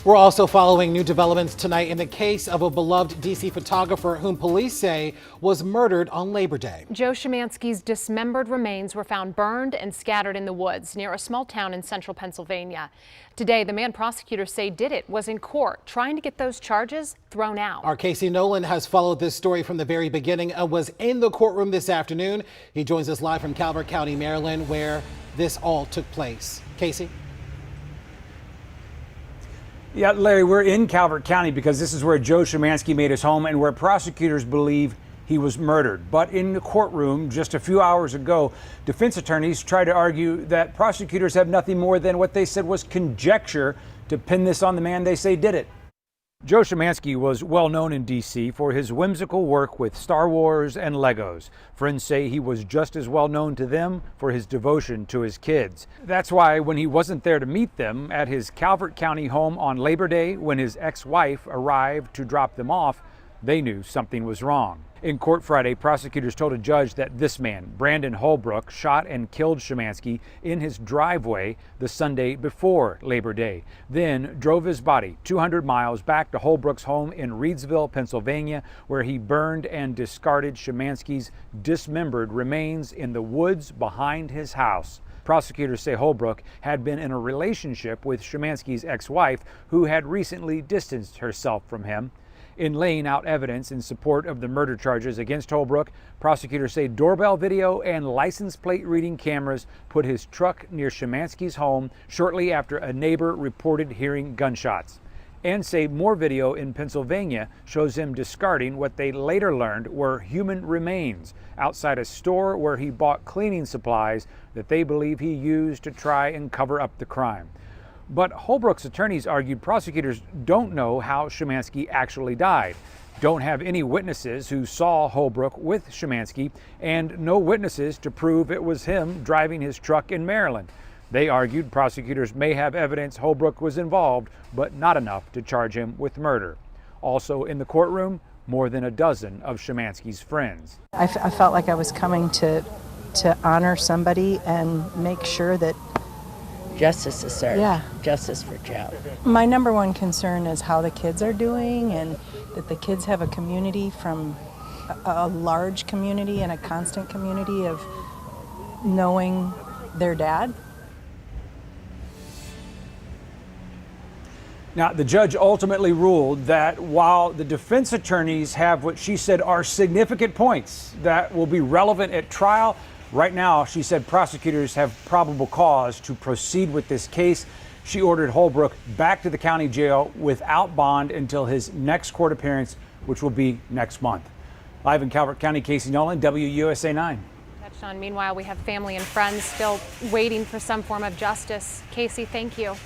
We're also following new developments tonight in the case of a beloved D.C. photographer whom police say was murdered on Labor Day. Joe SHYMANSKI'S dismembered remains were found burned and scattered in the woods near a small town in central Pennsylvania. Today, the man prosecutors say did it was in court trying to get those charges thrown out. Our Casey Nolan has followed this story from the very beginning and was in the courtroom this afternoon. He joins us live from Calvert County, Maryland, where this all took place. Casey? Yeah, Larry, we're in Calvert County because this is where Joe SHYMANSKI made his home and where prosecutors believe he was murdered. But in the courtroom just a few hours ago, defense attorneys tried to argue that prosecutors have nothing more than what they said was conjecture to pin this on the man they say did it. Joe SHYMANSKI was well known in D.C. for his whimsical work with Star Wars and Legos. Friends say he was just as well known to them for his devotion to his kids. That's why when he wasn't there to meet them at his Calvert County home on Labor Day, when his ex-wife arrived to drop them off, they knew something was wrong. In court Friday, prosecutors told a judge that this man, Brandon Holbrook, shot and killed SHYMANSKI in his driveway the Sunday before Labor Day, then drove his body 200 miles back to Holbrook's home in Reidsville, Pennsylvania, where he burned and discarded SHYMANSKI'S dismembered remains in the woods behind his house. Prosecutors say Holbrook had been in a relationship with SHYMANSKI'S ex-wife, who had recently distanced herself from him. In laying out evidence in support of the murder charges against Holbrook, prosecutors say doorbell video and license plate reading cameras put his truck near SHYMANSKI'S home shortly after a neighbor reported hearing gunshots, and say more video in Pennsylvania shows him discarding what they later learned were human remains outside a store where he bought cleaning supplies that they believe he used to try and cover up the crime. But Holbrook's attorneys argued prosecutors don't know how SHYMANSKI actually died, don't have any witnesses who saw Holbrook with SHYMANSKI, and no witnesses to prove it was him driving his truck in Maryland. They argued prosecutors may have evidence Holbrook was involved, but not enough to charge him with murder. Also in the courtroom, more than a dozen of SHYMANSKI'S friends. I felt like I was coming to honor somebody and make sure that justice is served. Yeah. Justice for Joe. My number one concern is how the kids are doing, and that the kids have a community, from a large community and a constant community of knowing their dad. Now, the judge ultimately ruled that while the defense attorneys have what she said are significant points that will be relevant at trial, right now, she said prosecutors have probable cause to proceed with this case. She ordered Holbrook back to the county jail without bond until his next court appearance, which will be next month. Live in Calvert County, Casey Nolan, WUSA 9. Meanwhile, we have family and friends still waiting for some form of justice. Casey, thank you.